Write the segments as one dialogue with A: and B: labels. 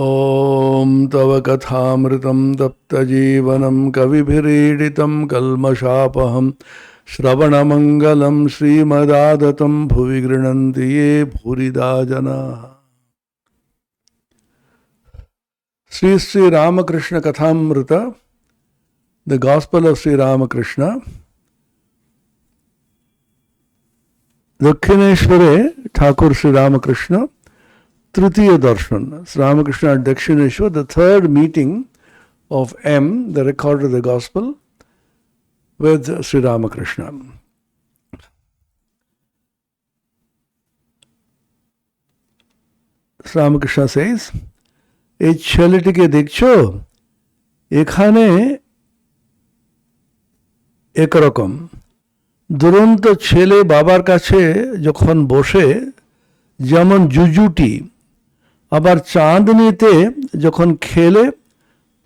A: ॐ तव कथामृतं तप्तजीवनं कविभिरीडितं कल्मषापहं श्रवणमङ्गलं श्रीमदादतं भुवि गृह्णन्ति ये भूरिदा जनाः। Sri Sri Ramakrishna Kathamrita, the Gospel of Sri Ramakrishna. Dakshineshware Thakur Sri Ramakrishna, Tritiya Darshan. Sri Ramakrishna at Dakshineshwar, the third meeting of M, the record of the Gospel, with Sri Ramakrishna. Sri Ramakrishna says, এই ছেলেটিকে দেখছো, এখানে একরকম দুরন্ত ছেলে বাবার কাছে যখন বসে যেমন জুজুটি, আবার চাঁদনিতে যখন খেলে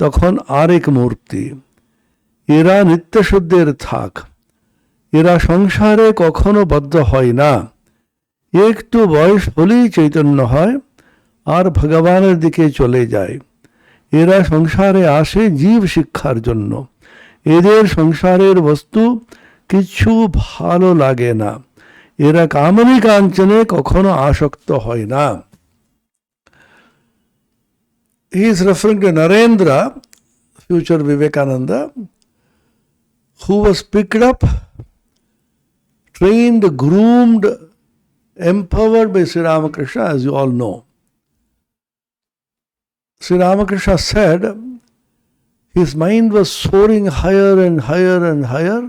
A: তখন আরেক মূর্তি। এরা নিত্যশুদ্ধের থাক, এরা সংসারে কখনো বদ্ধ হয় না, একটু বয়স হলেই চৈতন্য হয় আর ভগবানের দিকে চলে যায়। এরা সংসারে আসে জীব শিক্ষার জন্য, এদের সংসারের বস্তু কিছু ভালো লাগে না, এরা কামনী কাঞ্চনে কখনো আসক্ত হয় না। He is referring to Narendra, future Vivekananda, who was picked up, trained, groomed, empowered by Sri Ramakrishna, as you all know. Sri Ramakrishna said his mind was soaring higher and higher and higher,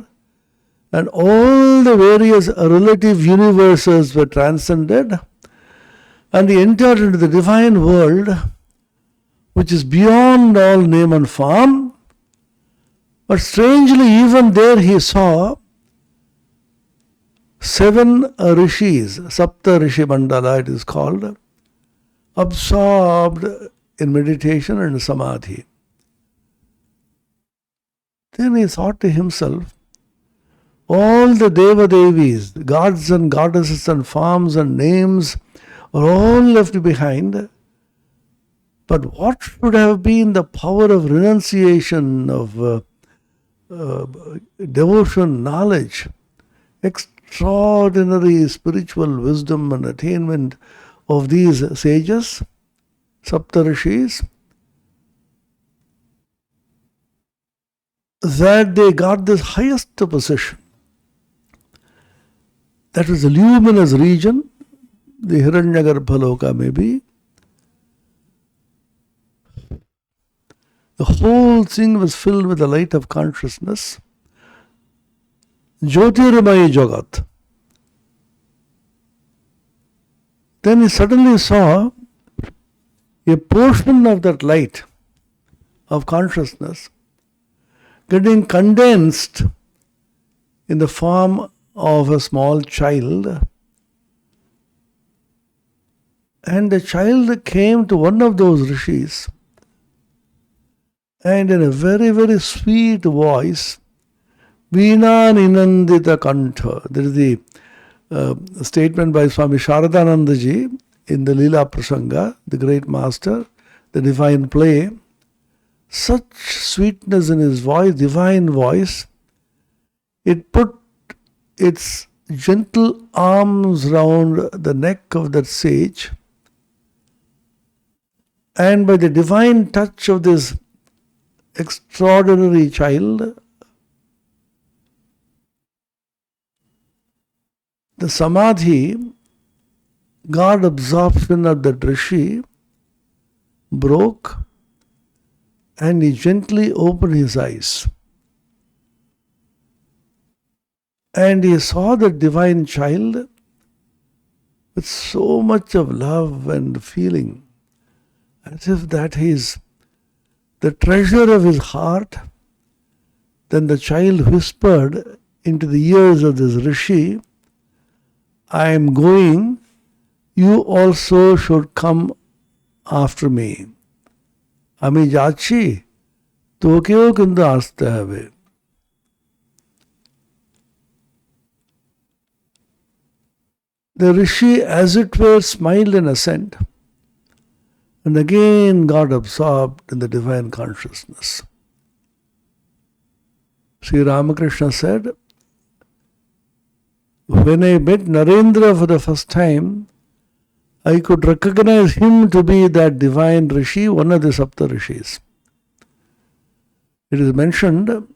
A: and all the various relative universes were transcended, and he entered into the divine world, which is beyond all name and form. But strangely, even there he saw 7 rishis, Sapta Rishi Mandala it is called, absorbed in meditation and samadhi. Then he thought to himself, all the Deva-Devis, gods and goddesses and forms and names are all left behind. But what should have been the power of renunciation, of devotion, knowledge, extraordinary spiritual wisdom and attainment of these sages, Saptarishis, that they got this highest position. That was the luminous region, the Hiranyagarbhaloka maybe. The whole thing was filled with the light of consciousness. Jyotirmaya Jagat. Then he suddenly saw a portion of that light of consciousness getting condensed in the form of a small child. And the child came to one of those rishis, and in a very, very sweet voice, Veena Ninandita Kantha. There is the statement by Swami Sharadanandaji in the Leela Prasanga, the great master, the divine play. Such sweetness in his voice, divine voice, it put its gentle arms round the neck of that sage, and by the divine touch of this extraordinary child, the samadhi, God absorption of the rishi, broke, and he gently opened his eyes. And he saw the divine child with so much of love and feeling, as if that is the treasure of his heart. Then the child whispered into the ears of this rishi, I am going, you also should come after me. আমি যাচ্ছি, তোকেও কিন্তু আসতে হবে। The rishi, as it were, smiled in assent and again got absorbed in the divine consciousness. Sri Ramakrishna said, when I met Narendra for the first time, I could recognize him to be that divine Rishi, one of the Sapta Rishis. It is mentioned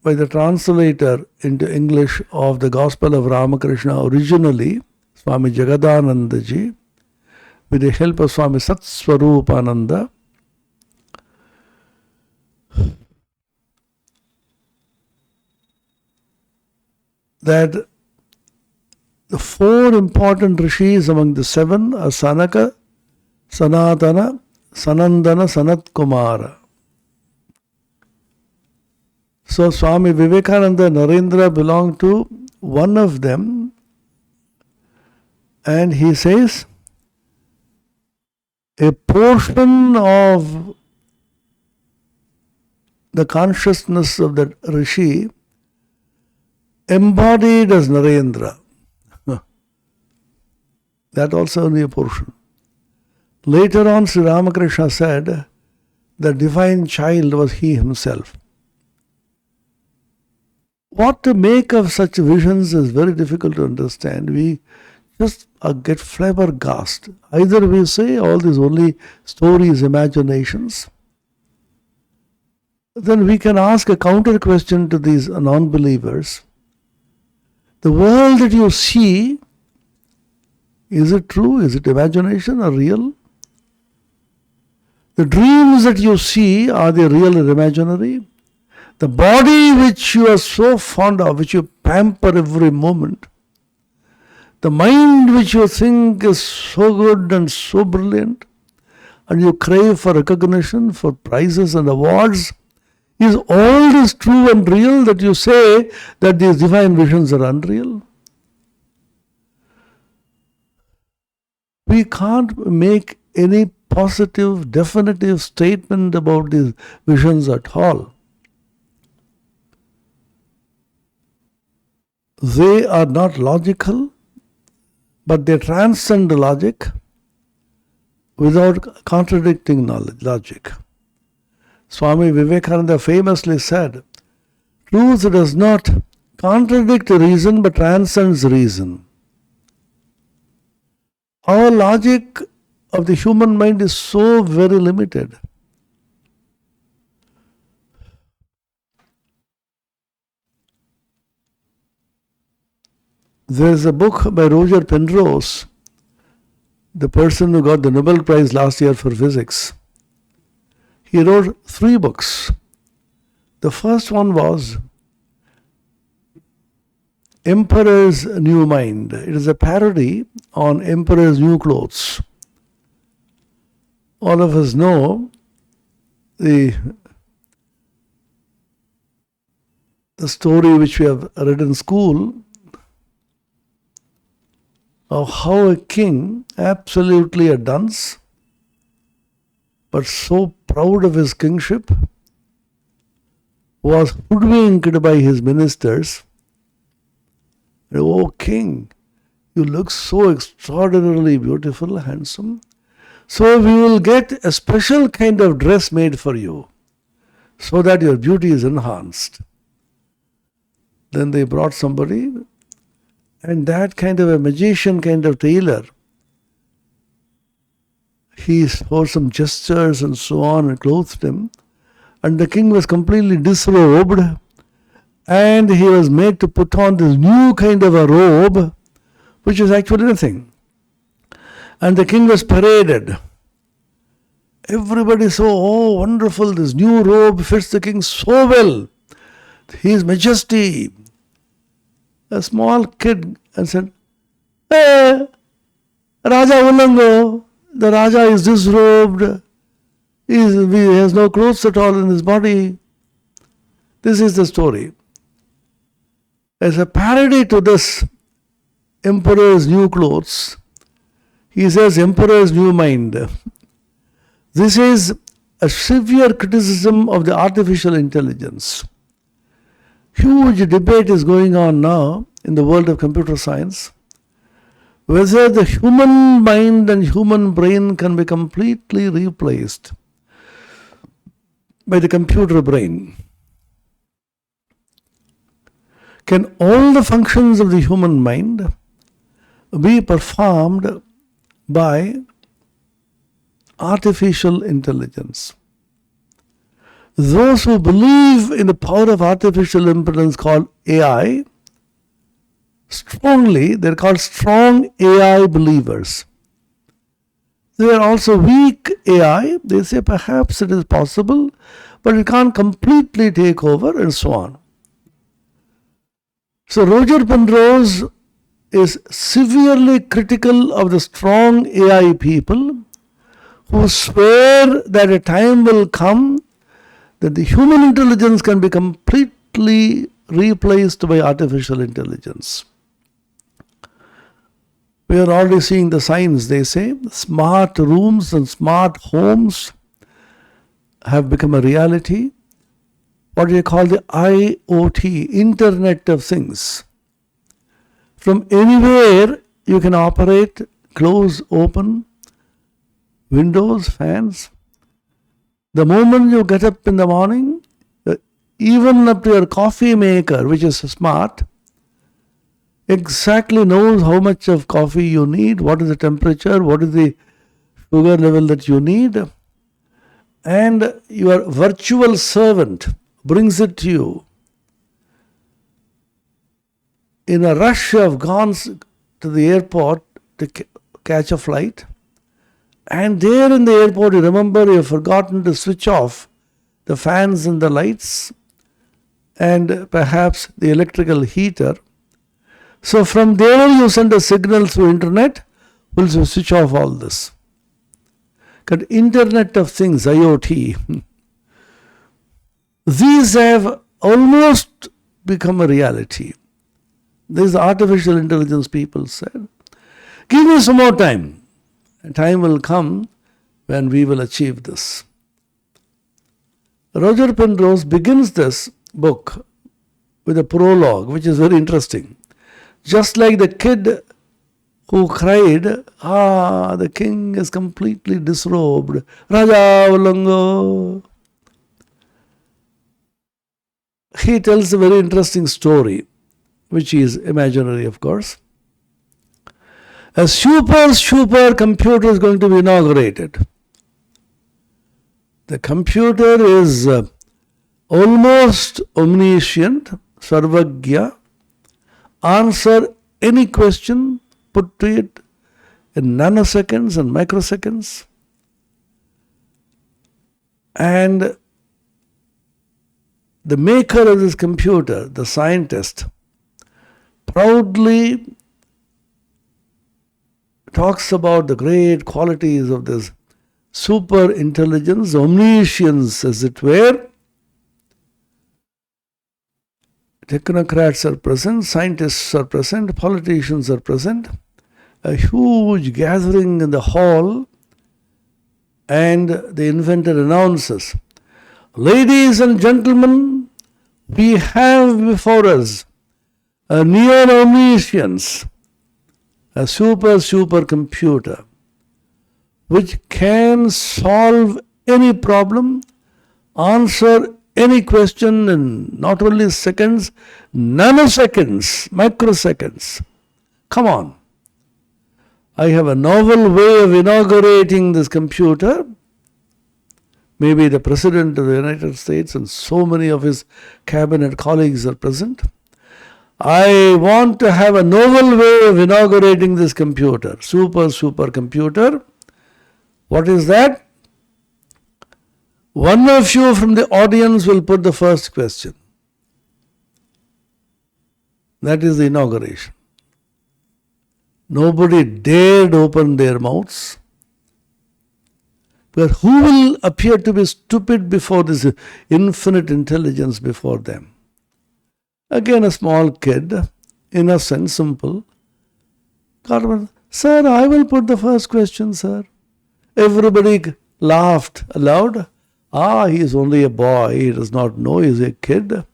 A: by the translator into English of the Gospel of Ramakrishna originally, Swami Jagadananda ji, with the help of Swami Satswarupananda, that the four important rishis among the seven are Sanaka, Sanatana, Sanandana, Sanat Kumara. So Swami Vivekananda Narendra belonged to one of them, and he says, a portion of the consciousness of that Rishi embodied as Narendra. That also only a portion. Later on, Sri Ramakrishna said, the divine child was he himself. What to make of such visions is very difficult to understand. We just get flabbergasted. Either we say all these only stories, imaginations, then we can ask a counter question to these non-believers. The world that you see, is it true? Is it imagination or real? The dreams that you see, are they real or imaginary? The body which you are so fond of, which you pamper every moment, the mind which you think is so good and so brilliant, and you crave for recognition, for prizes and awards, is all this true and real that you say that these divine visions are unreal? We can't make any positive, definitive statement about these visions at all. They are not logical, but they transcend logic without contradicting logic. Swami Vivekananda famously said, truth does not contradict reason but transcends reason. Our logic of the human mind is so very limited. There is a book by Roger Penrose, the person who got the Nobel Prize last year for physics. He wrote 3 books. The first one was Emperor's New Mind. It is a parody on Emperor's New Clothes. All of us know the story which we have read in school of how a king, absolutely a dunce, but so proud of his kingship, was hoodwinked by his ministers. Oh king, you look so extraordinarily beautiful, handsome. So we will get a special kind of dress made for you so that your beauty is enhanced. Then they brought somebody, and that kind of a magician kind of tailor, he saw some gestures and so on and clothed him, and the king was completely disrobed, and he was made to put on this new kind of a robe, which is actually nothing. And the king was paraded. Everybody saw, oh wonderful, this new robe fits the king so well. His Majesty. A small kid and said, hey, Raja Ulango, the Raja is disrobed. He has no clothes at all in his body. This is the story. As a parody to this Emperor's New Clothes, he says Emperor's New Mind. This is a severe criticism of the artificial intelligence. Huge debate is going on now in the world of computer science, whether the human mind and human brain can be completely replaced by the computer brain. Can all the functions of the human mind be performed by artificial intelligence? Those who believe in the power of artificial intelligence called AI, strongly, they're called strong AI believers. They are also weak AI. They say perhaps it is possible, but it can't completely take over, and so on. So Roger Penrose is severely critical of the strong AI people who swear that a time will come that the human intelligence can be completely replaced by artificial intelligence. We are already seeing the signs, they say. Smart rooms and smart homes have become a reality. What we call the IoT, Internet of Things. From anywhere you can operate, close, open, windows, fans. The moment you get up in the morning, even up to your coffee maker, which is smart, exactly knows how much of coffee you need, what is the temperature, what is the sugar level that you need, and your virtual servant brings it to you. In a rush, you have gone to the airport to catch a flight, and there in the airport you remember you have forgotten to switch off the fans and the lights and perhaps the electrical heater. So from there you send a signal through internet, will switch off all this. Got Internet of Things, IoT. These have almost become a reality. These artificial intelligence people said, give me some more time. A time will come when we will achieve this. Roger Penrose begins this book with a prologue, which is very interesting. Just like the kid who cried, the king is completely disrobed. Raja Ulango. He tells a very interesting story, which is imaginary, of course. A super computer is going to be inaugurated. The computer is almost omniscient, sarvagya, answer any question put to it in nanoseconds and microseconds. And the maker of this computer, the scientist, proudly talks about the great qualities of this super intelligence, omniscience as it were. Technocrats are present, scientists are present, politicians are present. A huge gathering in the hall, and the inventor announces, ladies and gentlemen, we have before us a near omniscience, a super computer, which can solve any problem, answer any question in not only seconds, nanoseconds, microseconds. Come on. I have a novel way of inaugurating this computer. Maybe the President of the United States and so many of his cabinet colleagues are present. I want to have a novel way of inaugurating this computer, super computer. What is that? One of you from the audience will put the first question. That is the inauguration. Nobody dared open their mouths. But who will appear to be stupid before this infinite intelligence before them? Again, a small kid, innocent, simple. Sir, I will put the first question, sir. Everybody laughed aloud. He is only a boy. He does not know. He is a kid.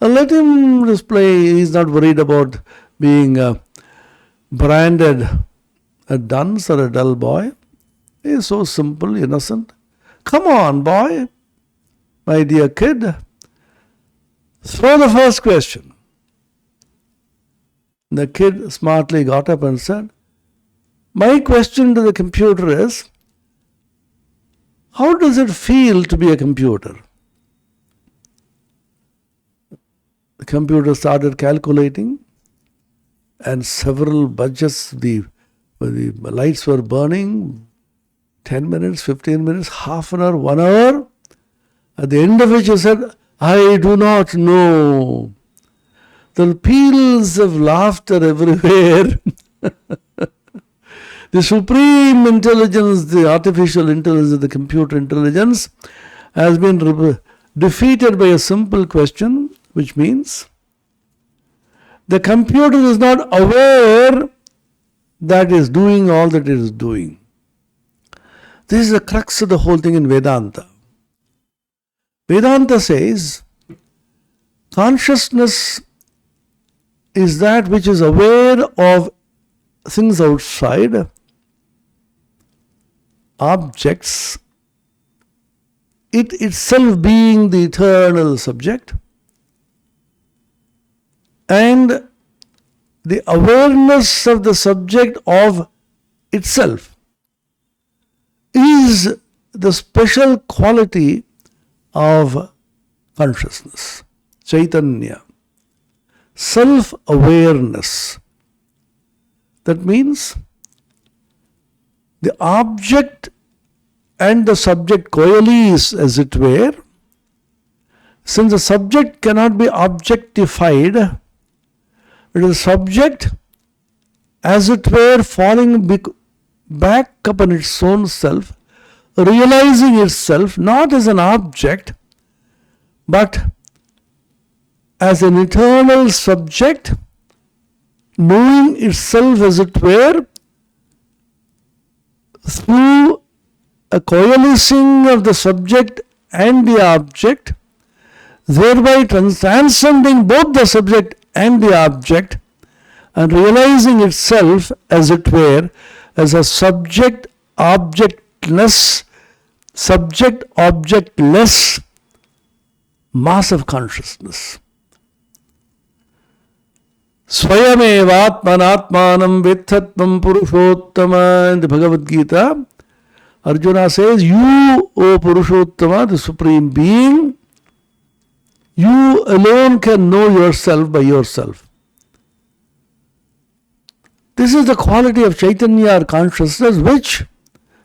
A: Let him display. He is not worried about being branded a dunce or a dull boy. He is so simple, innocent. Come on, boy, my dear kid. Throw the first question. The kid smartly got up and said, my question to the computer is, how does it feel to be a computer? The computer started calculating, and several budgets, the lights were burning, 10 minutes, 15 minutes, half an hour, 1 hour. At the end of which he said, I do not know. There are peals of laughter everywhere. The supreme intelligence, the artificial intelligence, the computer intelligence has been defeated by a simple question, which means the computer is not aware that it is doing all that it is doing. This is the crux of the whole thing in Vedanta. Vedanta says consciousness is that which is aware of things outside, objects, it itself being the eternal subject, and the awareness of the subject of itself is the special quality of consciousness, Chaitanya, self-awareness. That means the object and the subject coalesce, as it were. Since the subject cannot be objectified, it is a subject, as it were, falling back upon its own self, realizing itself not as an object, but as an eternal subject, knowing itself, as it were, through a coalescing of the subject and the object, thereby transcending both the subject and the object, and realizing itself, as it were, as a subject-objectless mass of consciousness. Swayamevatmanatmanam vettatvam purushottama. In the Bhagavad Gita, Arjuna says, you, O Purushottama, the Supreme Being, you alone can know yourself by yourself. This is the quality of Chaitanya or consciousness which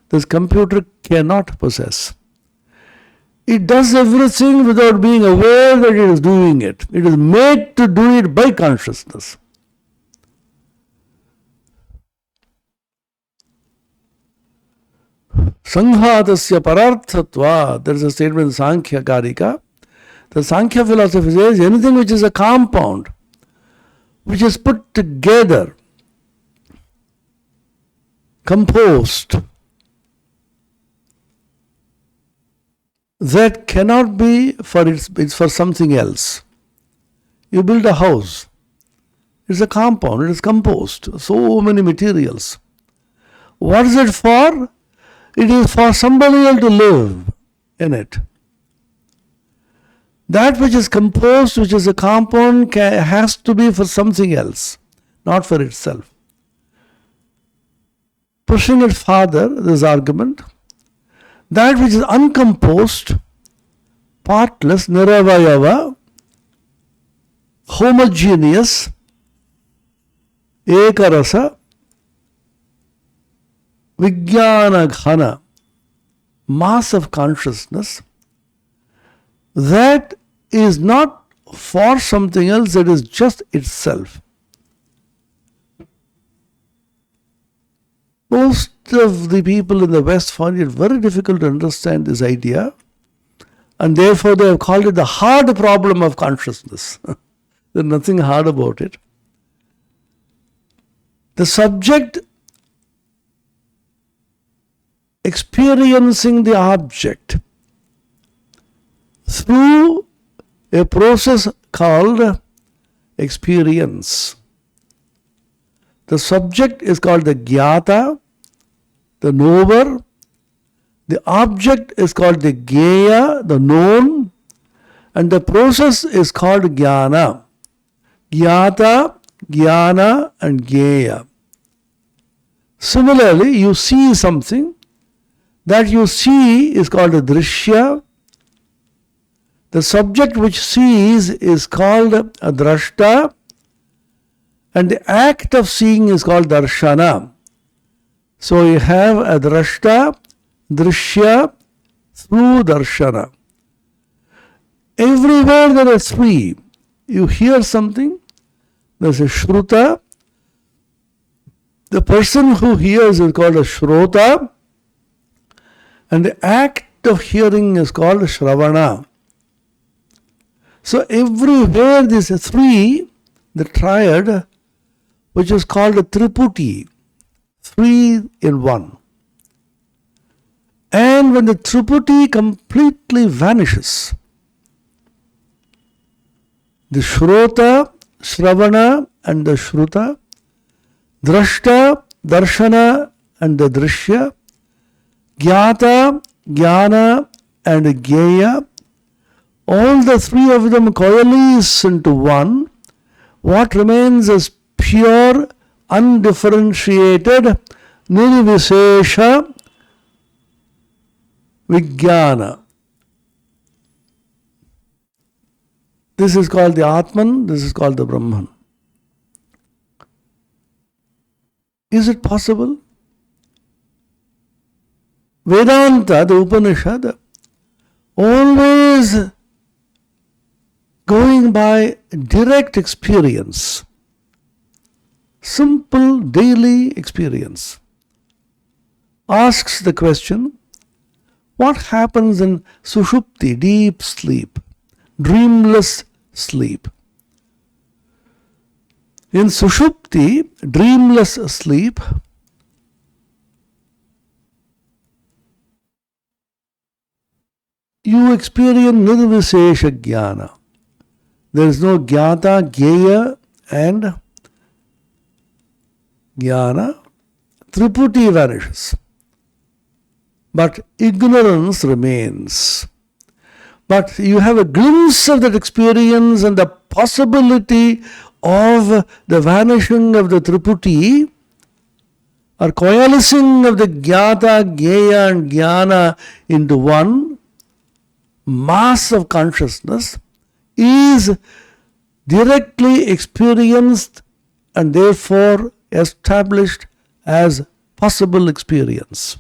A: this computer cannot possess. It does everything without being aware that it is doing it. It is made to do it by consciousness. Sanghātasya pararthatva. There is a statement in Sankhya Karika. The Sankhya philosophy says anything which is a compound, which is put together, composed, that cannot be for it's for something else. You build a house. It's a compound. It is composed. So many materials. What is it for? It is for somebody else to live in it. That which is composed, which is a compound, has to be for something else, not for itself. Pushing it further, this argument, that which is uncomposed, partless, niravayava, homogeneous, ekarasa, vijnana ghana, mass of consciousness, that is not for something else, that is just itself. Most of the people in the West find it very difficult to understand this idea, and therefore they have called it the hard problem of consciousness. There's nothing hard about it. The subject experiencing the object through a process called experience. The subject is called the Gyata, the knower. The object is called the Gyeya, the known. And the process is called Jnana. Gyata, Jnana and Gyeya. Similarly, you see something. That you see is called a Drishya. The subject which sees is called a Drashta. And the act of seeing is called Darshana. So you have a Drashta, Drishya, through Darshana. Everywhere there is three. You hear something, there's a Shruta. The person who hears is called a Shrota. And the act of hearing is called Shravana. So everywhere there is a three, the triad, which is called a Triputi, three in one. And when the Triputi completely vanishes, the Shrota, Shravana and the Shruta, Drashta, Darshana and the Drishya, Gyata, Jnana and Gyeya, all the three of them coalesce into one. What remains is pure, undifferentiated, nirvishesha Vijnana. This is called the Atman, this is called the Brahman. Is it possible? Vedanta, the Upanishad, always going by direct experience, simple daily experience, asks the question, what happens in Sushupti, deep sleep, dreamless sleep? In Sushupti, dreamless sleep, you experience nirvishesha jnana. There is no Gyata, Gyeya and Jnana. Triputi vanishes. But ignorance remains. But you have a glimpse of that experience and the possibility of the vanishing of the Triputi or coalescing of the Gyata, Gyeya and Jnana into one mass of consciousness is directly experienced and therefore established as possible experience.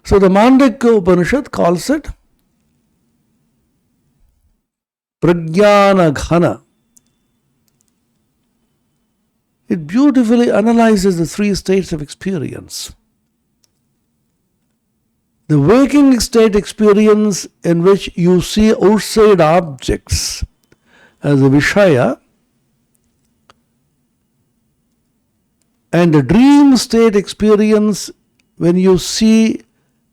A: So the Mandukya Upanishad calls it Prajnana Ghana. It beautifully analyzes the three states of experience. The waking state experience in which you see outside objects as a Vishaya, and the dream state experience when you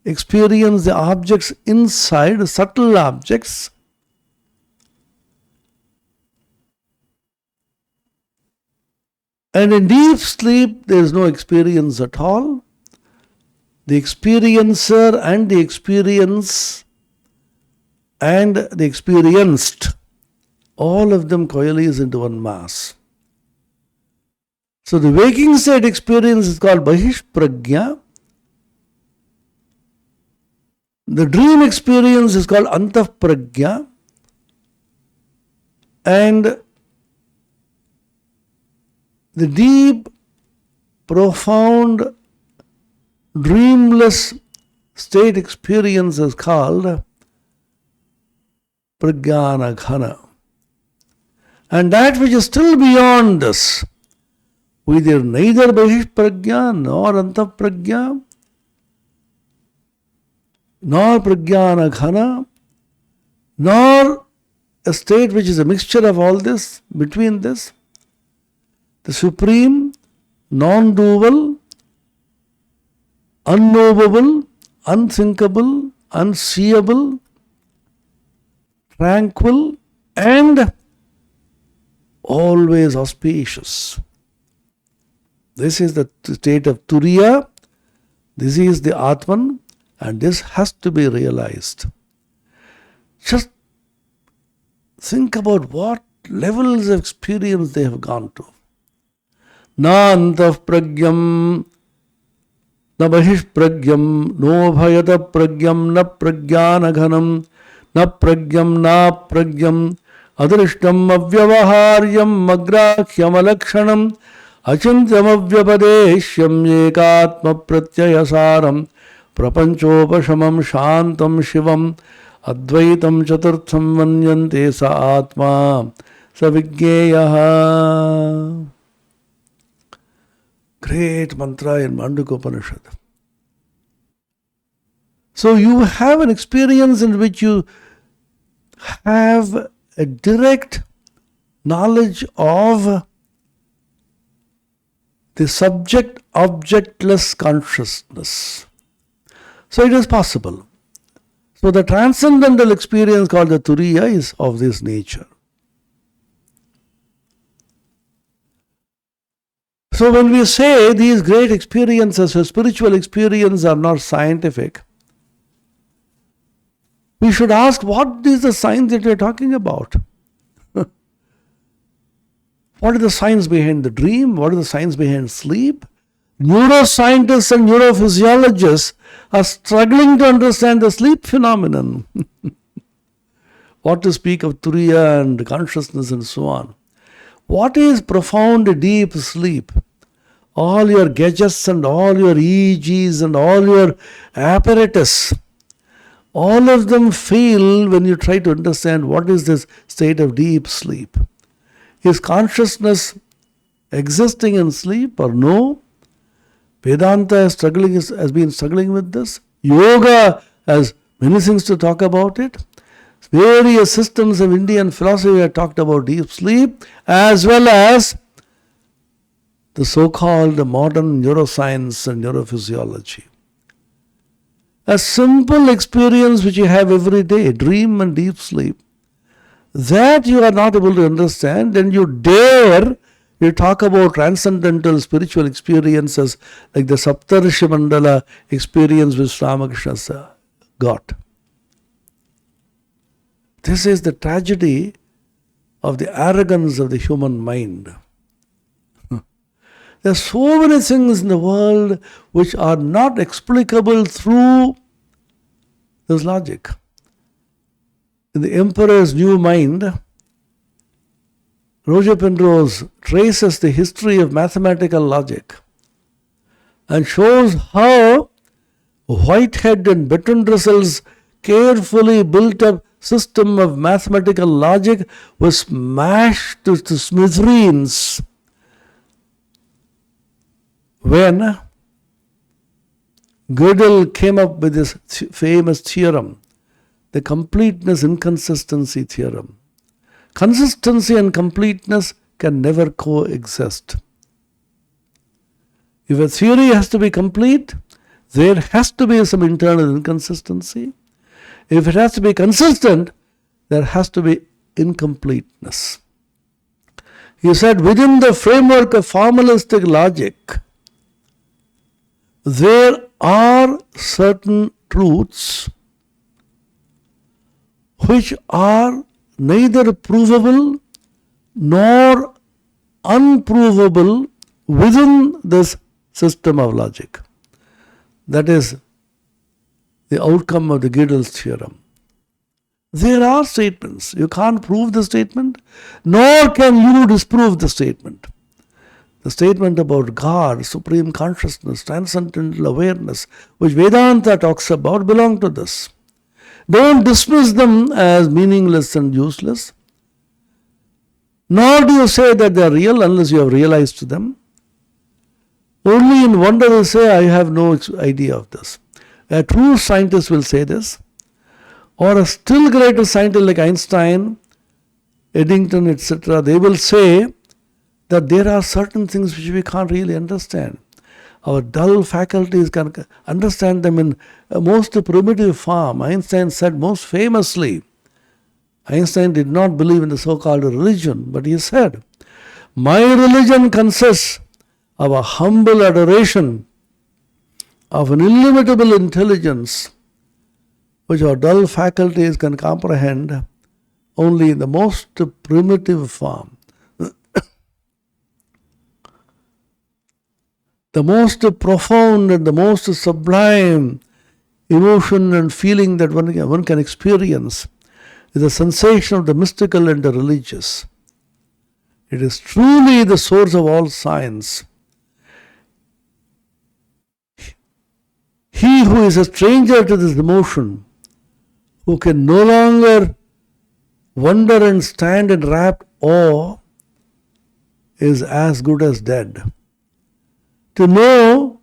A: experience the objects inside, subtle objects, and in deep sleep there is no experience at all. The experiencer and the experience and the experienced, all of them coalesce into one mass. So the waking state experience is called Bahishprajna. The dream experience is called Antahprajna. And the deep, profound, dreamless state experience is called Prajnana Ghana. And that which is still beyond this, neither Bahishprajna nor Antahprajna nor Prajnana Ghana, nor a state which is a mixture of all this, between this, the supreme, non-dual, unknowable, unthinkable, unseeable, tranquil, and always auspicious. This is the state of Turiya. This is the Atman, and this has to be realized. Just think about what levels of experience they have gone to. Na antah pragyam, na bahish pragyam, no bhayata pragyam, na pragyanaghanam, na pragyam, na pragyam, adrishtam avyavaharyam, magrahyam alakshanam, achinthyam avyapadeshyam, ekatma pratyayasaram, prapanchopashamam shantam shivam, advaitam chaturtham vanyante sa atma savigneyaha. Great mantra in Mandukya Upanishad. So you have an experience in which you have a direct knowledge of the subject-objectless consciousness. So it is possible. So the transcendental experience called the Turiya is of this nature. So when we say these great experiences or spiritual experiences are not scientific, we should ask, what is the science that we are talking about? What is the science behind the dream? What is the science behind sleep? Neuroscientists and neurophysiologists are struggling to understand the sleep phenomenon. What to speak of Turiya and consciousness and so on. What is profound, deep sleep? All your gadgets and all your EEGs and all your apparatus, all of them fail when you try to understand what is this state of deep sleep. Is consciousness existing in sleep or no? Vedanta has been struggling with this. Yoga has many things to talk about it. Various systems of Indian philosophy have talked about deep sleep, as well as the so-called modern neuroscience and neurophysiology. A simple experience which you have every day, dream and deep sleep, that you are not able to understand, and you talk about transcendental spiritual experiences like the Saptarshi Mandala experience which Ramakrishna got. This is the tragedy of the arrogance of the human mind. There are so many things in the world which are not explicable through this logic. In the Emperor's New Mind, Roger Penrose traces the history of mathematical logic and shows how Whitehead and Bertrand Russell's carefully built up system of mathematical logic was smashed to smithereens when Gödel came up with this famous theorem, the completeness inconsistency theorem. Consistency and completeness can never coexist. If a theory has to be complete, there has to be some internal inconsistency. If it has to be consistent, there has to be incompleteness. He said, within the framework of formalistic logic, there are certain truths which are neither provable nor unprovable within this system of logic. That is the outcome of the Gödel's theorem. There are statements. You can't prove the statement, nor can you disprove the statement. The statement about God, supreme consciousness, transcendental awareness, which Vedanta talks about, belong to this. Don't dismiss them as meaningless and useless. Nor do you say that they are real unless you have realized them. Only in wonder they say, I have no idea of this. A true scientist will say this. Or a still greater scientist like Einstein, Eddington, etc., they will say that there are certain things which we can't really understand. Our dull faculties can understand them in a most primitive form. Einstein said most famously, Einstein did not believe in the so-called religion, but he said, My religion consists of a humble adoration of an illimitable intelligence which our dull faculties can comprehend only in the most primitive form. The most profound and the most sublime emotion and feeling that one can experience is the sensation of the mystical and the religious. It is truly the source of all science. He who is a stranger to this emotion, who can no longer wonder and stand in rapt awe, is as good as dead. To know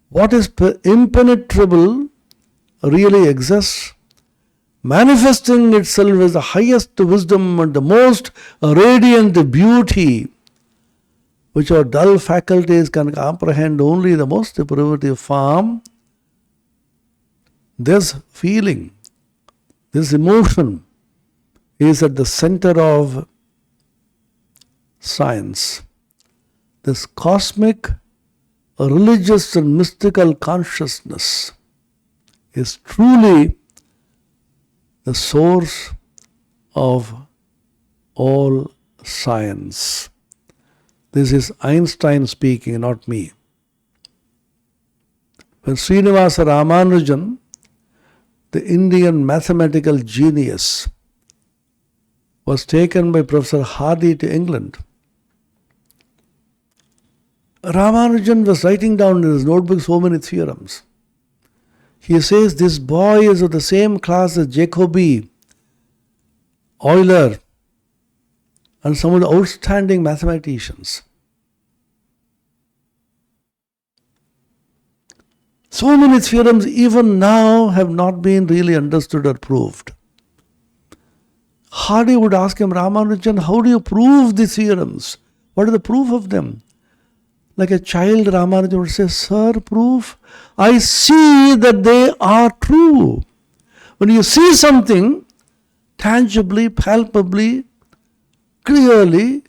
A: what is impenetrable really exists, manifesting itself as the highest wisdom and the most radiant beauty, which our dull faculties can comprehend only in the most primitive form. This feeling, this emotion is at the center of science. This cosmic, religious and mystical consciousness is truly the source of all science. This is Einstein speaking, not me. When Srinivasa Ramanujan, the Indian mathematical genius, was taken by Professor Hardy to England, Ramanujan was writing down in his notebook so many theorems. He says this boy is of the same class as Jacobi, Euler, and some of the outstanding mathematicians. So many theorems even now have not been really understood or proved. Hardy would ask him, Ramanujan, how do you prove these theorems? What is the proof of them? Like a child, Ramanujan would say, Sir, proof? I see that they are true. When you see something tangibly, palpably, clearly,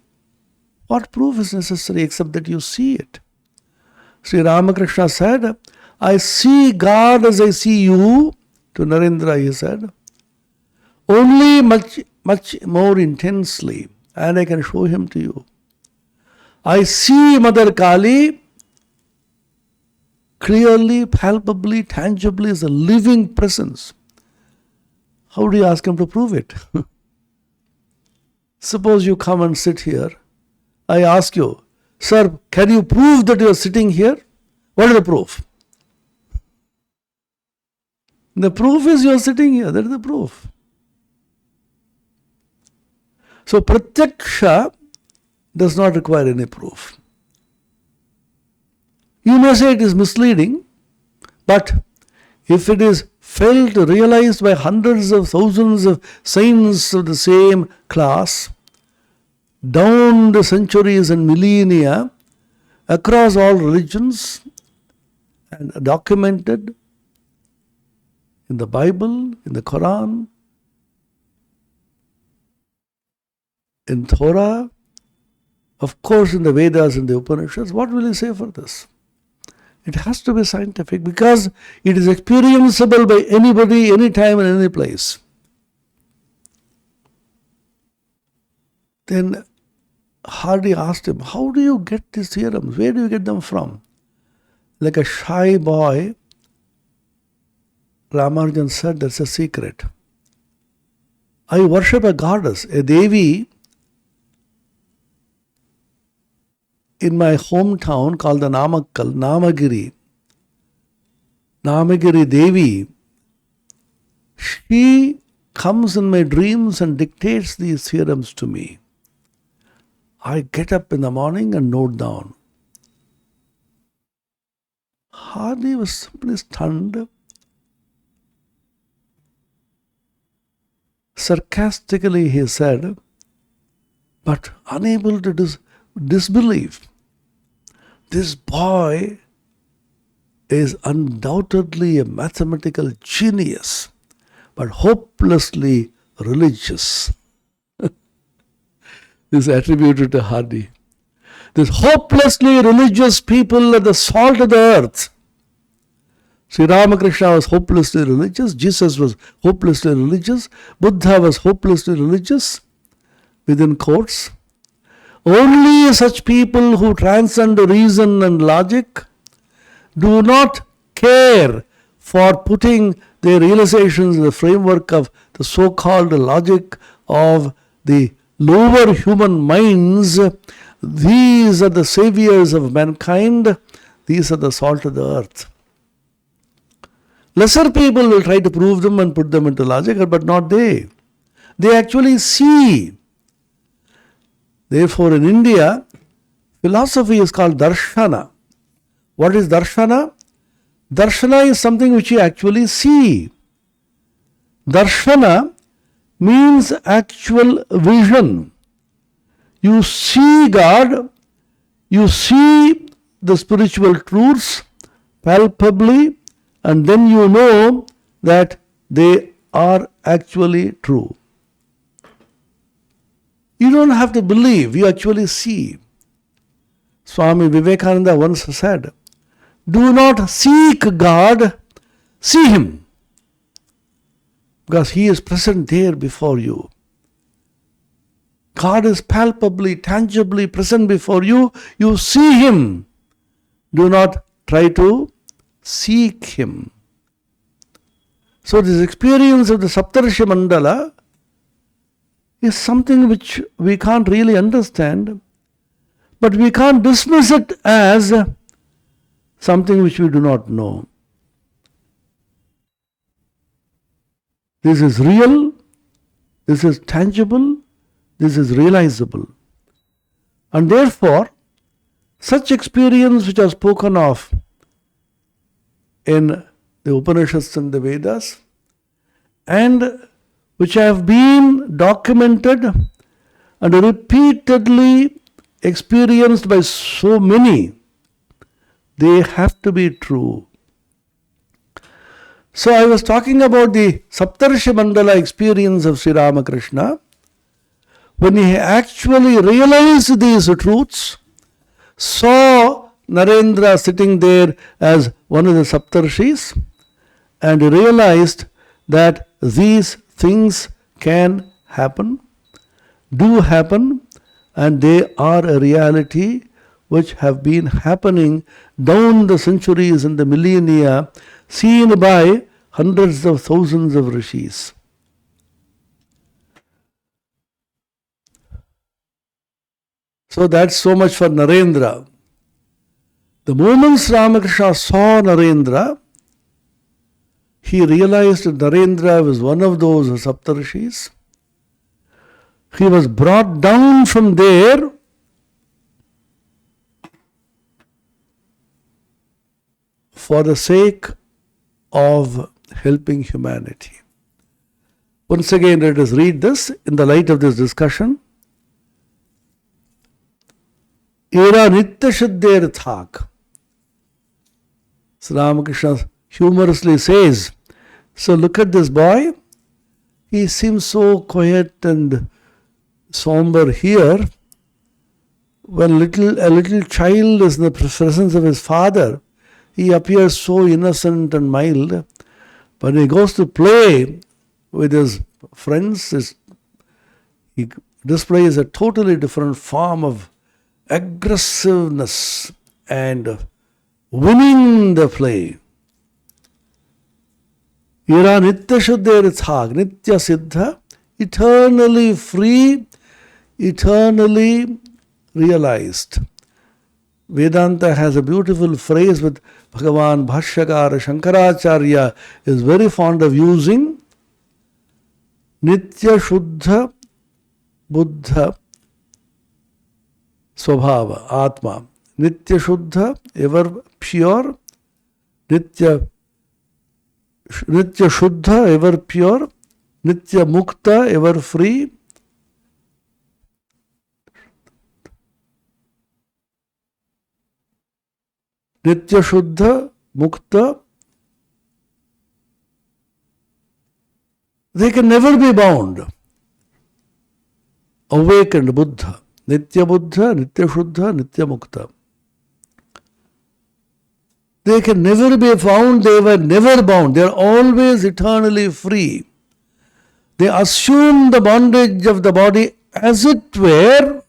A: what proof is necessary except that you see it? Sri Ramakrishna said, I see God as I see you. To Narendra he said, only much more intensely, and I can show him to you. I see Mother Kali clearly, palpably, tangibly as a living presence. How do you ask him to prove it? Suppose you come and sit here. I ask you, Sir, can you prove that you are sitting here? What is the proof? The proof is you are sitting here. That is the proof. So pratyaksha does not require any proof. You may say it is misleading, but if it is felt, realized by hundreds of thousands of saints of the same class, down the centuries and millennia, across all religions, and documented in the Bible, in the Quran, in Torah, of course in the Vedas and the Upanishads, what will you say for this? It has to be scientific because it is experienceable by anybody, anytime and any place. Then Hardy asked him, how do you get these theorems? Where do you get them from? Like a shy boy, Ramanujan said, that's a secret. I worship a goddess, a Devi, in my hometown called the Namakkal, Namagiri. Namagiri Devi. She comes in my dreams and dictates these theorems to me. I get up in the morning and note down. Hardy was simply stunned. Sarcastically he said, but unable to disbelieve. This boy is undoubtedly a mathematical genius, but hopelessly religious. is attributed to Hardy. This hopelessly religious people are the salt of the earth. Sri Ramakrishna was hopelessly religious, Jesus was hopelessly religious, Buddha was hopelessly religious, within quotes. Only such people who transcend reason and logic do not care for putting their realizations in the framework of the so-called logic of the lower human minds. These are the saviors of mankind. These are the salt of the earth. Lesser people will try to prove them and put them into logic, but not they. They actually see. Therefore, in India, philosophy is called darshana. What is darshana? Darshana is something which you actually see. Darshana means actual vision. You see God, you see the spiritual truths palpably, and then you know that they are actually true. You don't have to believe, you actually see. Swami Vivekananda once said, do not seek God, see Him. Because He is present there before you. God is palpably, tangibly present before you. You see Him. Do not try to seek Him. So this experience of the Saptarshi Mandala is something which we can't really understand, but we can't dismiss it as something which we do not know. This is real, this is tangible, this is realizable. And therefore, such experience which are spoken of in the Upanishads and the Vedas, and which have been documented and repeatedly experienced by so many, they have to be true. So I was talking about the Saptarshi Mandala experience of Sri Ramakrishna. When he actually realized these truths, saw Narendra sitting there as one of the Saptarshis, and realized that these things can happen, do happen, and they are a reality which have been happening down the centuries and the millennia, seen by hundreds of thousands of rishis. So that's so much for Narendra. The moment Ramakrishna saw Narendra, he realized that Narendra was one of those Saptarshis. He was brought down from there for the sake of helping humanity. Once again, let us read this in the light of this discussion. Era Nitya Shuddher Thak. Sri Ramakrishna humorously says, so look at this boy. He seems so quiet and somber here. When a little child is in the presence of his father, he appears so innocent and mild. But when he goes to play with his friends, he displays a totally different form of aggressiveness and winning the play. Ira Nitya Shuddher Thak, Nitya Siddha, eternally free, eternally realized. Vedanta has a beautiful phrase with Bhagavan Bhashyakara Shankaracharya is very fond of using. Nitya Shuddha Buddha Swabhava, Atma. Nitya Shuddha, ever pure. Nitya Shuddha, ever pure. Nitya Mukta, ever free. Nitya Shuddha, Mukta. They can never be bound. awakened Buddha. Nitya Buddha, Nitya Shuddha, Nitya Mukta. They can never be found, they were never bound. They are always eternally free. They assume the bondage of the body as it were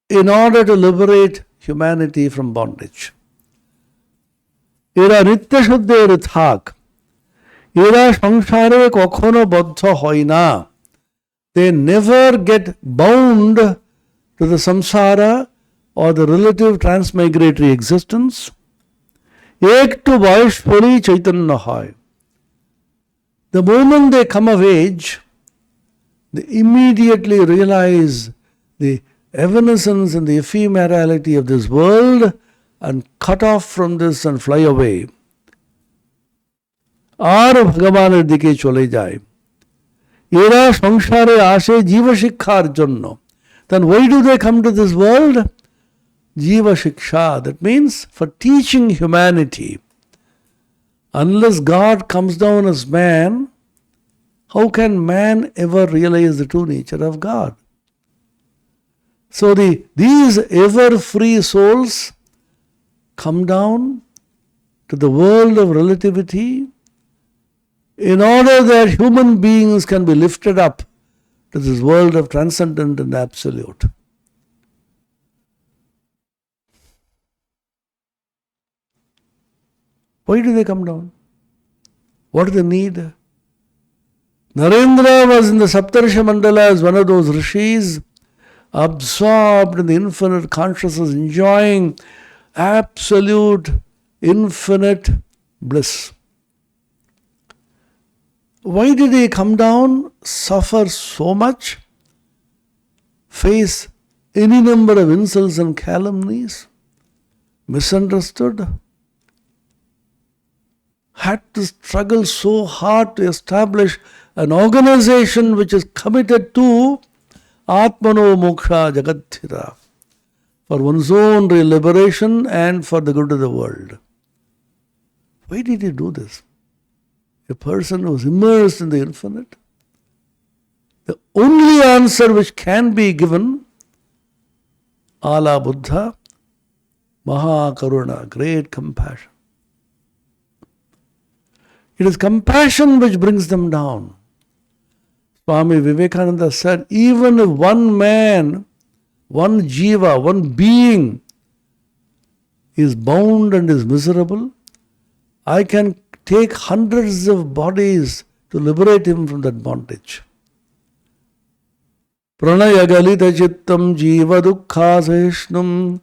A: in order to liberate humanity from bondage. এরা নিত্য শুদ্ধের থাক, এরা সংসারে কখনো বদ্ধ হয় না. They never get bound to the samsara or the relative transmigratory existence. একটু বয়স হলেই চৈতন্য হয়. The moment they come of age, they immediately realize the evanescence and the ephemerality of this world and cut off from this and fly away. আর ভগবানের দিকে চলে যায়. এরা সংসারে আসে জীবশিক্ষার জন্য. Then why do they come to this world? Jiva Shiksha, that means for teaching humanity. Unless God comes down as man, how can man ever realize the true nature of God? So these ever-free souls come down to the world of relativity in order that human beings can be lifted up to this world of transcendent and absolute. Why do they come down? What do they need? Narendra was in the Saptarsha Mandala as one of those rishis, absorbed in the infinite consciousness, enjoying absolute, infinite bliss. Why did he come down, suffer so much, face any number of insults and calumnies, misunderstood? Had to struggle so hard to establish an organization which is committed to Atmano Moksha Jagathira, for one's own liberation and for the good of the world. Why did he do this? A person who is immersed in the infinite. The only answer which can be given, Ala Buddha, Maha Karuna, great compassion. It is compassion which brings them down. Swami Vivekananda said, even if one man, one jiva, one being is bound and is miserable, I can take hundreds of bodies to liberate him from that bondage. Pranaya galita chittam jiva dukkha sahishnum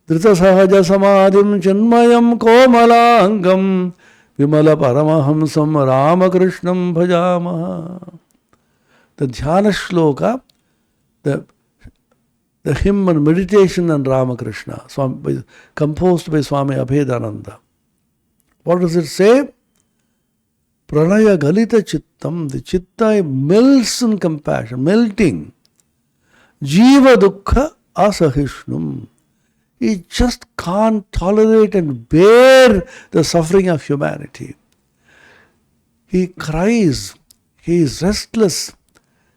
A: drita sahaja samadhim chanmayam komalangam Vimala Paramahamsam Ramakrishnam Bhajamaha. The Dhyana Shloka, the hymn and meditation on Ramakrishna, composed by Swami Abhedananda. What does it say? Pranaya Galita Chittam, the Chitta melts in compassion, melting. Jiva Dukkha Asahishnum. He just can't tolerate and bear the suffering of humanity. He cries, he is restless,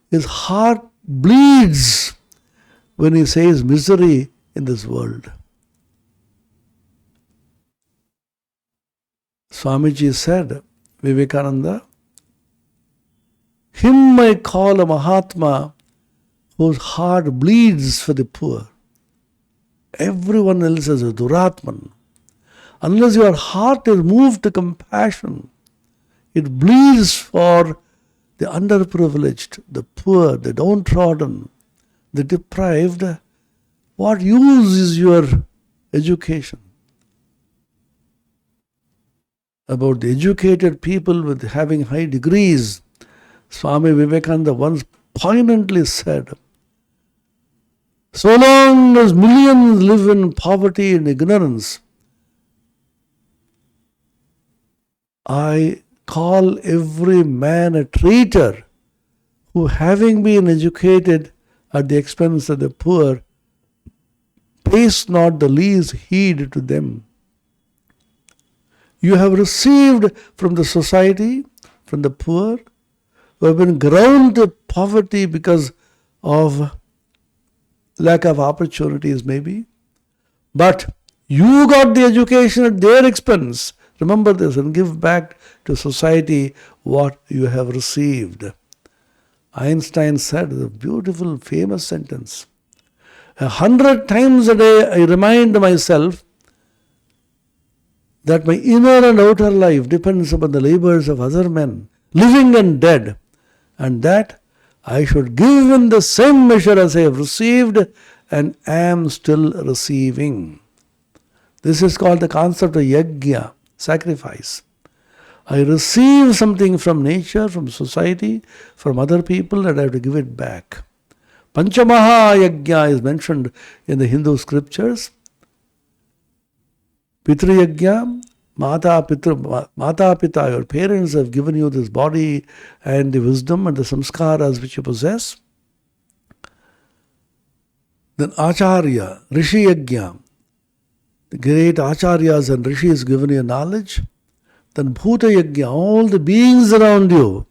A: his heart bleeds when he says misery in this world. Swamiji said, Vivekananda, him I call a Mahatma whose heart bleeds for the poor. Everyone else is a Duratman. Unless your heart is moved to compassion, it bleeds for the underprivileged, the poor, the downtrodden, the deprived. What use is your education? About the educated people with having high degrees, Swami Vivekananda once poignantly said, so long as millions live in poverty and ignorance, I call every man a traitor who, having been educated at the expense of the poor, pays not the least heed to them. You have received from the society, from the poor, who have been ground to poverty because of lack of opportunities maybe. But you got the education at their expense. Remember this and give back to society what you have received. Einstein said a beautiful, famous sentence. 100 times a day I remind myself that my inner and outer life depends upon the labors of other men, living and dead, and that I should give in the same measure as I have received and am still receiving. This is called the concept of yajna, sacrifice. I receive something from nature, from society, from other people, and I have to give it back. Panchamaha yajna is mentioned in the Hindu scriptures. Pitru yajna, Mata Pita, your parents have given you this body and the wisdom and the samskaras which you possess. Then Acharya, Rishi yajna, the great Acharyas and Rishis given you knowledge. Then Bhuta yajna, all the beings around you.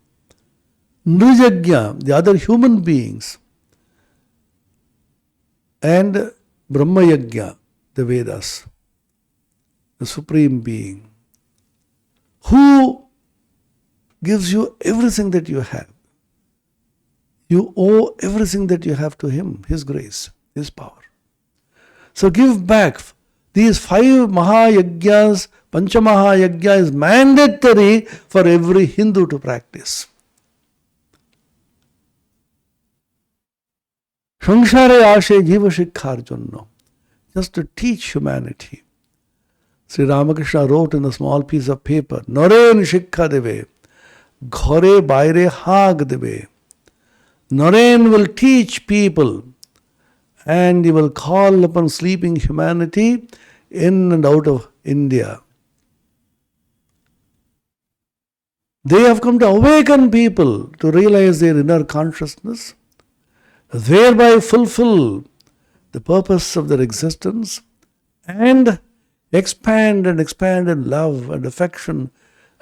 A: Nrijajna, the other human beings. And Brahma yajna, the Vedas, the Supreme Being, who gives you everything that you have. You owe everything that you have to Him, His grace, His power. So give back. These 5 Mahayajnas, Panchamahayajna is mandatory for every Hindu to practice. Samsare ashe jiva shikkar janno, just to teach humanity. Sri Ramakrishna wrote in a small piece of paper, Naren shikha debe, ghore baire hag debe. Naren will teach people and he will call upon sleeping humanity in and out of India. They have come to awaken people to realize their inner consciousness, thereby fulfill the purpose of their existence and expand in love and affection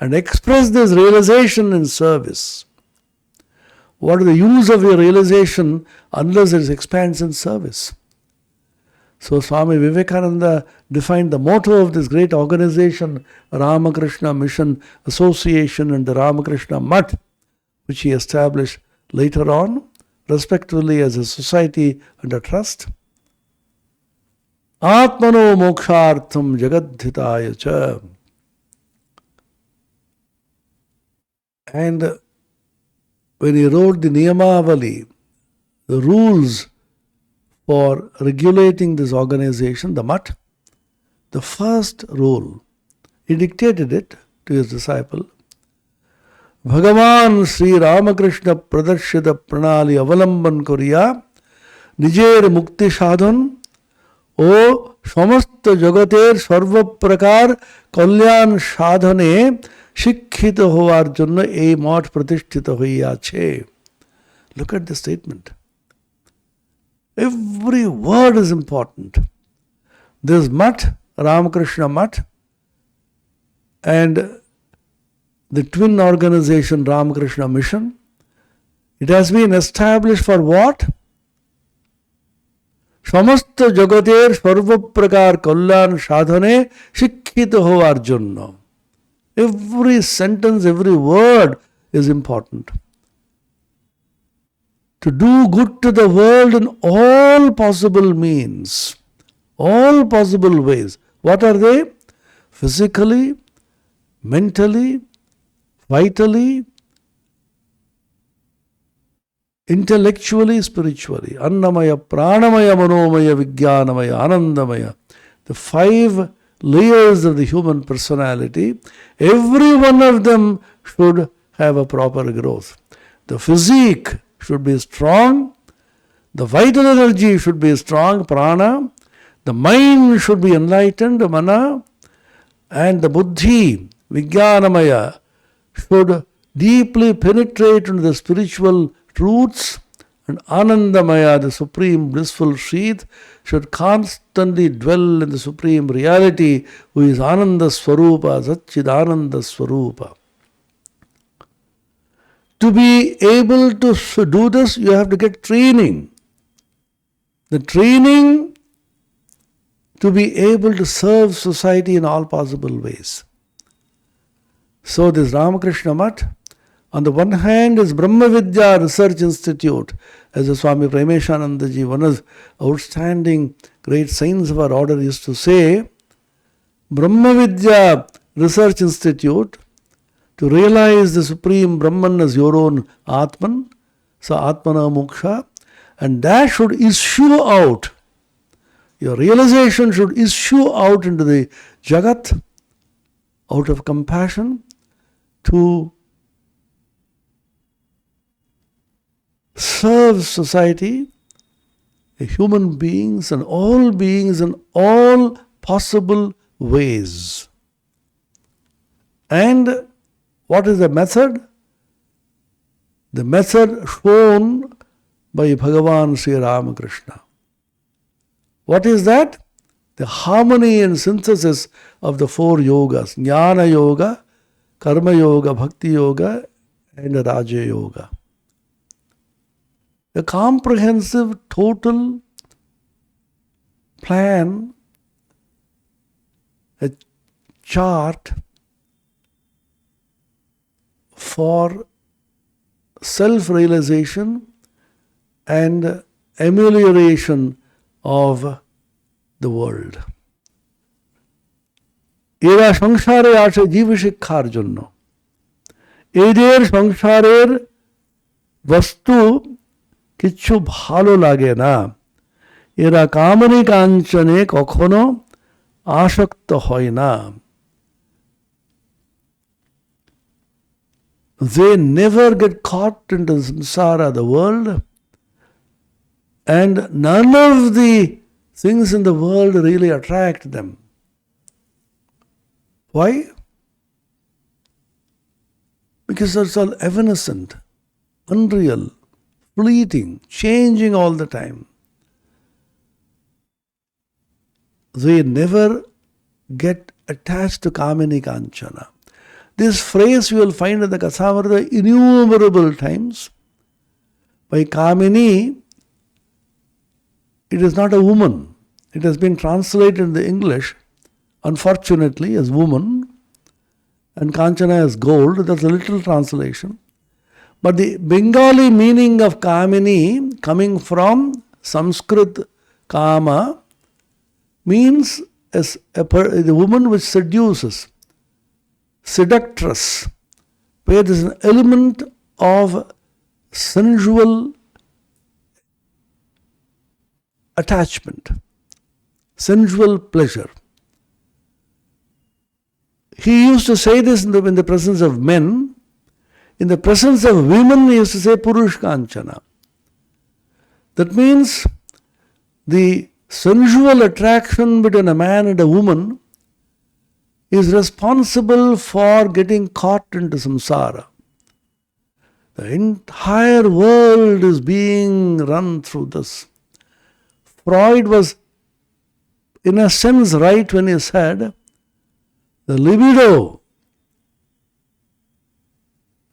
A: and express this realization in service. What is the use of your realization unless it expands in service? So Swami Vivekananda defined the motto of this great organization, Ramakrishna Mission Association and the Ramakrishna Mutt, which he established later on, respectively as a society and a trust. Atmano mokshartham jagadhitaya cha. And when he wrote the Niyamavali, the rules for regulating this organization, the Mutt, the first rule, he dictated it to his disciple. Bhagavan Sri Ramakrishna Pradarshita Pranali Avalamban Kuriya Nijer Mukti Sadhan ও সমস্ত জগতের সর্বপ্রকার কল্যাণ সাধনে শিক্ষিত হওয়ার জন্য এই মঠ প্রতিষ্ঠিত হইয়াছে. Look at the statement. Every word is important. This Mutt, Ramakrishna Mutt, and the twin organization Ramakrishna Mission, it has been established for what? সমস্ত জগতের সর্বপ্রকার কল্যাণ সাধনে শিক্ষিত হওয়ার জন্য. Every sentence, every word is important. To do good to the world in all possible means, all possible ways. What are they? Physically, mentally, vitally, intellectually, spiritually. Annamaya, Pranamaya, Manomaya, Vijnanamaya, Anandamaya. The 5 layers of the human personality, every one of them should have a proper growth. The physique should be strong, the vital energy should be strong, prana, the mind should be enlightened, mana, and the buddhi, Vijnanamaya, should deeply penetrate into the spiritual truths, and Anandamaya, the supreme blissful sheath, should constantly dwell in the supreme reality who is Ananda Swarupa, Satchidananda Swarupa. To be able to do this, you have to get training. The training to be able to serve society in all possible ways. So this Ramakrishna Math, on the one hand, is Brahma Vidya Research Institute, as the Swami Premeshanandaji, one of the outstanding great saints of our order, used to say, Brahma Vidya Research Institute, to realize the Supreme Brahman as your own Atman, Sa Atmana Moksha, and that should issue out. Your realization should issue out into the Jagat, out of compassion, to serve society, human beings and all possible ways. And what is the method? The method shown by Bhagavan Sri Ramakrishna. What is that? The harmony and synthesis of the four yogas, Jnana Yoga, Karma Yoga, Bhakti Yoga, and Raja Yoga. A comprehensive, total plan, a chart for self-realization and amelioration of the world. এরা সংসারে আসে জীব শিক্ষার জন্য। এদের সংসারের বস্তু কিচ্ছু ভালো লাগে না। এরা কামনী কাঞ্চনে কখনো আসক্ত হয় না। They never get caught into samsara, the world, and none of the things in the world really attract them. Why? Because it's all evanescent, unreal, fleeting, changing all the time. They never get attached to Kamini Kanchana. This phrase you will find in the Kathamrita innumerable times. By Kamini, it is not a woman. It has been translated in the English, unfortunately, as woman, and Kanchana as gold. That's a literal translation. But the Bengali meaning of Kamini, coming from Sanskrit Kama, means as the woman which seduces, seductress, where there is an element of sensual attachment, sensual pleasure. He used to say this in the presence of men. In the presence of women, he used to say Purush Kanchana. That means the sensual attraction between a man and a woman is responsible for getting caught into samsara. The entire world is being run through this. Freud was, in a sense, right when he said the libido,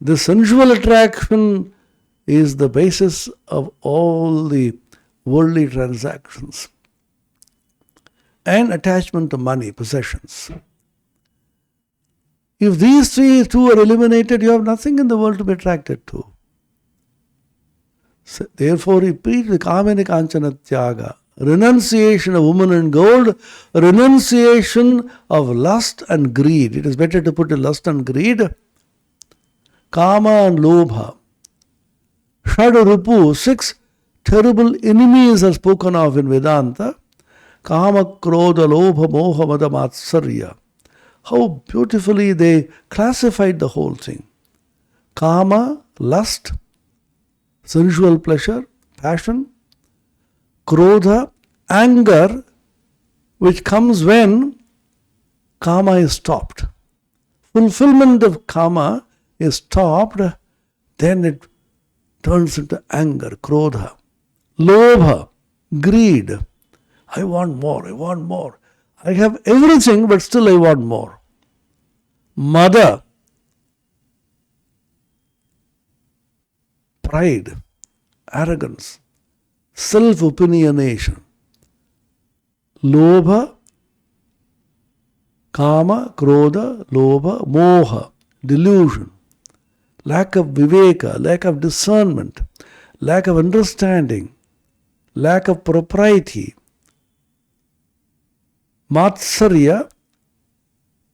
A: the sensual attraction, is the basis of all the worldly transactions and attachment to money, possessions. If these two are eliminated, you have nothing in the world to be attracted to. So, therefore, he preached the Kamini Kanchana Tyaga, renunciation of woman and gold, renunciation of lust and greed. It is better to put lust and greed. Kama and Lobha. Shadarupu, 6 terrible enemies are spoken of in Vedanta. Kama, Krodha, Lobha, Moha, Mada, Matsarya. How beautifully they classified the whole thing. Kama, lust, sensual pleasure, passion. Krodha, anger, which comes when Kama is stopped. Fulfillment of Kama is stopped, then it turns into anger, Krodha. Lobha, greed. I want more, I want more. I have everything, but still I want more. Mada, pride, arrogance, self-opinionation, lobha, kama, krodha, lobha, moha, delusion, lack of viveka, lack of discernment, lack of understanding, lack of propriety, matsarya,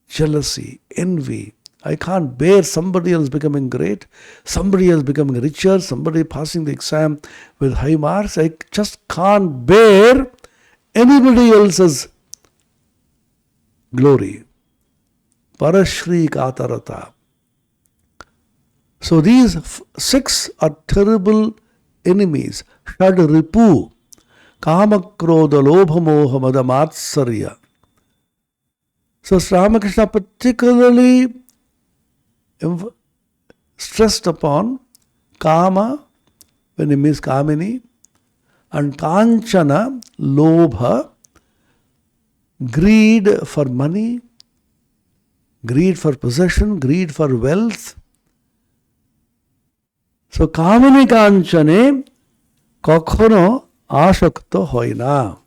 A: jealousy, envy. I can't bear somebody else becoming great, somebody else becoming richer, somebody passing the exam with high marks. I just can't bear anybody else's glory. Parashri Katarata. So these 6 are terrible enemies. Shad Ripu, Kama Krodha, Lobha Moha, Mada Matsarya. So Sri Ramakrishna particularly stressed upon Kama, when he means Kamini, and Kanchana, Lobha, greed for money, greed for possession, greed for wealth. So Kamini Kanchane Kokhono Ashakta Hoina.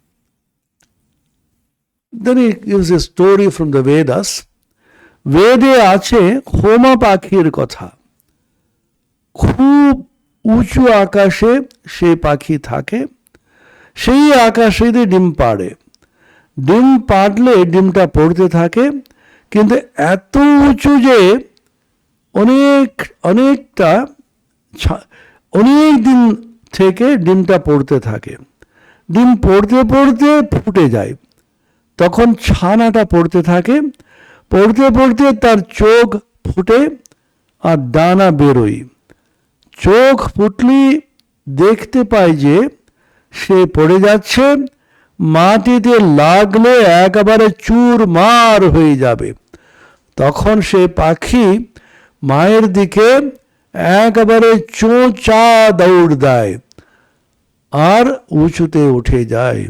A: Then he gives a story from the Vedas. Vede ache Homa Pakhir Kotha. Khub uchu akashe she পাখি থাকে, সেই আকাশে ডিম পাড়ে, ডিম পাড়লে ডিমটা পড়তে থাকে, কিন্তু এত উঁচু যে অনেক দিন থেকে ডিমটা পড়তে থাকে। ডিম পড়তে পড়তে ফুটে যায়, তখন ছানাটা পড়তে থাকে, পড়তে পড়তে তার চোখ ফুটে আর দানা বেরোয়। চোখ ফুটলি দেখতে পায় যে সে পড়ে যাচ্ছে, মাটিতে লাগলে একেবারে চুরমার হয়ে যাবে। তখন সে পাখি মায়ের দিকে একেবারে চোঁচা দৌড় দেয় আর উঁচুতে উঠে যায়।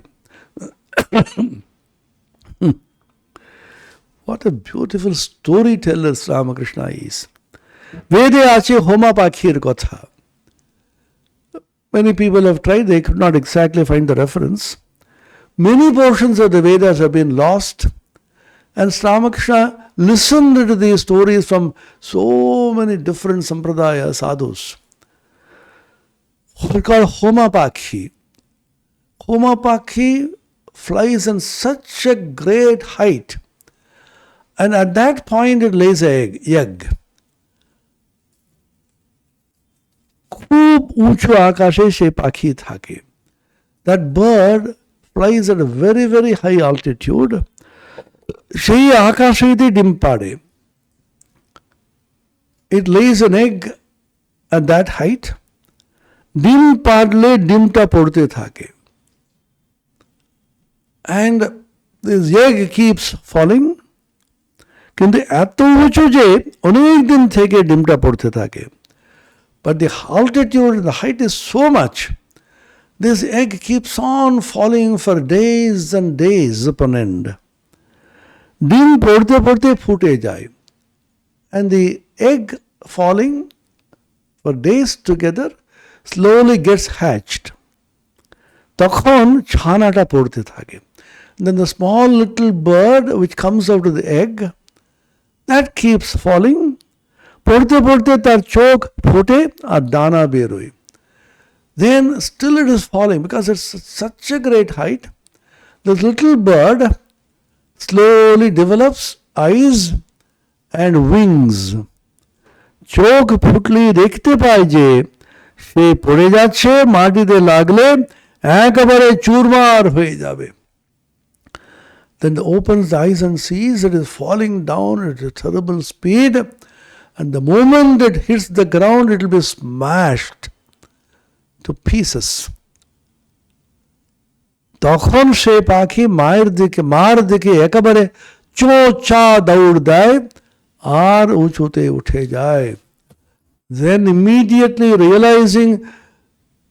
A: What a beautiful storyteller Ramakrishna is. Vede ache Homa Pakhir Kotha. Many people have tried, they could not exactly find the reference. Many portions of the Vedas have been lost, and Ramakrishna listened to these stories from so many different sampradaya sadhus. It's called Homa Pakhi. Homa Pakhi flies in such a great height, and at that point it lays an egg. খুব উঁচু আকাশে সে পাখি থাকে। That bird flies at a very, very high altitude. সেই আকাশেতে ডিম পাড়ে। It lays an egg at that height. ডিম পাড়লে ডিমটা পড়তে থাকে। And this egg keeps falling. কিন্তু এত উঁচু যে অনেক দিন থেকে ডিমটা পড়তে থাকে। But the altitude, the height is so much, this egg keeps on falling for days and days upon end. ডিম পড়তে পড়তে ফুটে যায়. And the egg falling for days together slowly gets hatched. তখন ছানাটা পড়তে থাকে. Then the small little bird which comes out of the egg, that keeps falling. পড়তে পড়তে তার চোখ ফুটে আর দানা বেরোয়। Then still it is falling because it's such a great height. The little bird slowly develops eyes and wings. চোখ ফুটলি দেখতে পায় যে সে পড়ে যাচ্ছে, মাটিতে লাগলে একেবারে চুরমার হয়ে যাবে। Then it opens the eyes and sees it is falling down at a terrible speed. And the moment it hits the ground, it will be smashed to pieces. তখন সে পাখি মার দিকে একেবারে চোঁচা দৌড় দেয় আর উঁচুতে উঠে যায়। Then immediately realizing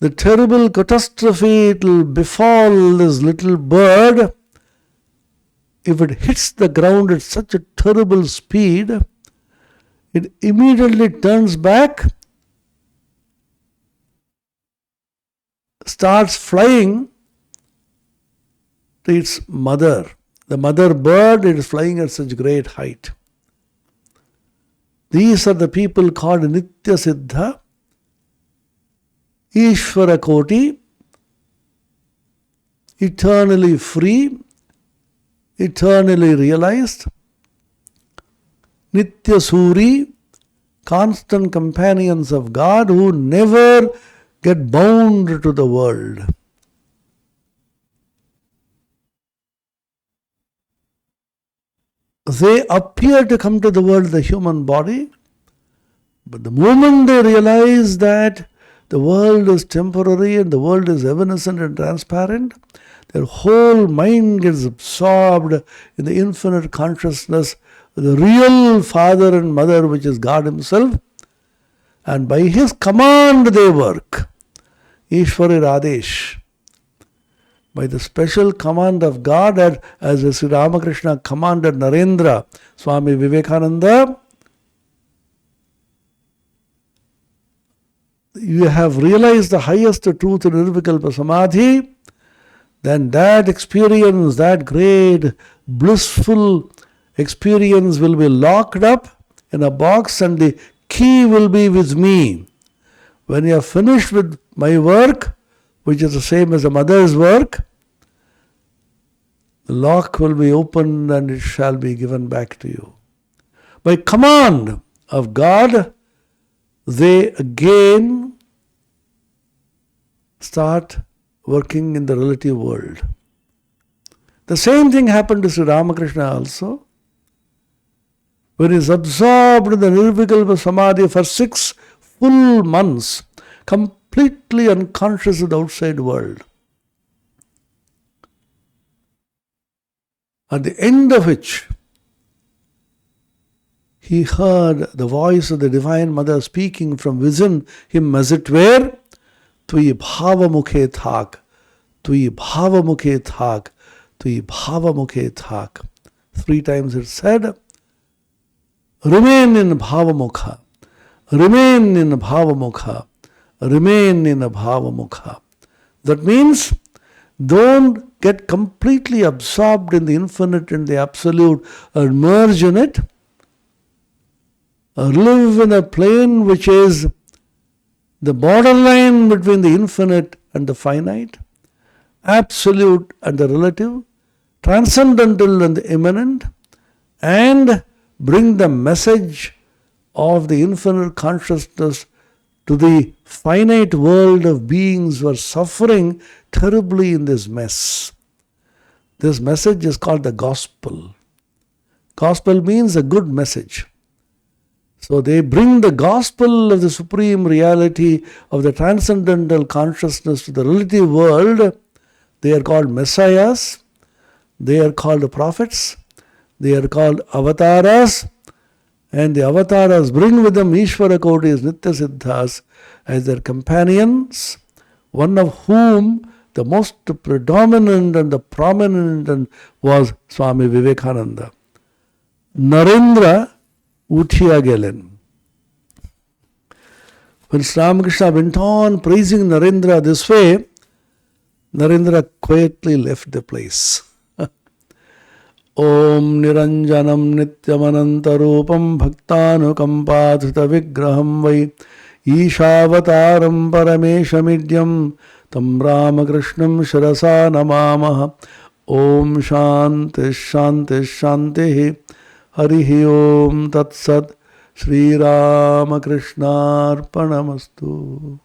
A: the terrible catastrophe it will befall this little bird, if it hits the ground at such a terrible speed, it immediately turns back starts flying to its mother. The mother bird, it is flying at such great height. These are the people called Nitya Siddha, Ishvara Koti, eternally free, eternally realized, Nitya Suri, constant companions of God who never get bound to the world. They appear to come to the world, the human body, but the moment they realize that the world is temporary and the world is evanescent and transparent, their whole mind gets absorbed in the infinite consciousness of the real father and mother, which is God Himself, and by His command they work. Ishvara Radesh. By the special command of God, as Sri Ramakrishna commanded Narendra, Swami Vivekananda, you have realized the highest truth in Nirvikalpa Samadhi, then that experience, that great blissful experience will be locked up in a box and the key will be with me. When you are finished with my work, which is the same as a mother's work, the lock will be opened and it shall be given back to you. By command of God, they again start working in the relative world. The same thing happened to Sri Ramakrishna also. When he is absorbed in the Nirvikalpa Samadhi for 6 full months, completely unconscious of the outside world. At the end of which, he heard the voice of the Divine Mother speaking from within him, as it were, Tui bhava mukhe thak, Tui bhava mukhe thak, Tui bhava mukhe thak. 3 times it said, remain in bhava mukha, remain in bhava mukha, remain in bhava mukha. That means, don't get completely absorbed in the infinite and the absolute, or merge in it, or live in a plane which is the borderline between the infinite and the finite, absolute and the relative, transcendental and the immanent, and bring the message of the infinite consciousness to the finite world of beings who are suffering terribly in this mess. This message is called the gospel. Gospel means a good message. So they bring the gospel of the supreme reality of the transcendental consciousness to the relative world. They are called messiahs, they are called prophets, they are called avataras, and the avataras bring with them Ishvara Kotis, Nitya Siddhas as their companions, one of whom the most predominant and the prominent was Swami Vivekananda. Narendra Uthiya Gelen. When Sri Ramakrishna went on praising Narendra this way, Narendra quietly left the place. Om Niranjanam Nityamanantarupam Bhaktanukampadhrita Vigraham Vai Ishavataram Parameshamidyam Tam Ramakrishnam Shirasa Namamaha. Om Shanti Shanti Shanti Harihi Om Tat Sat Shri Ramakrishna Arpanamastu.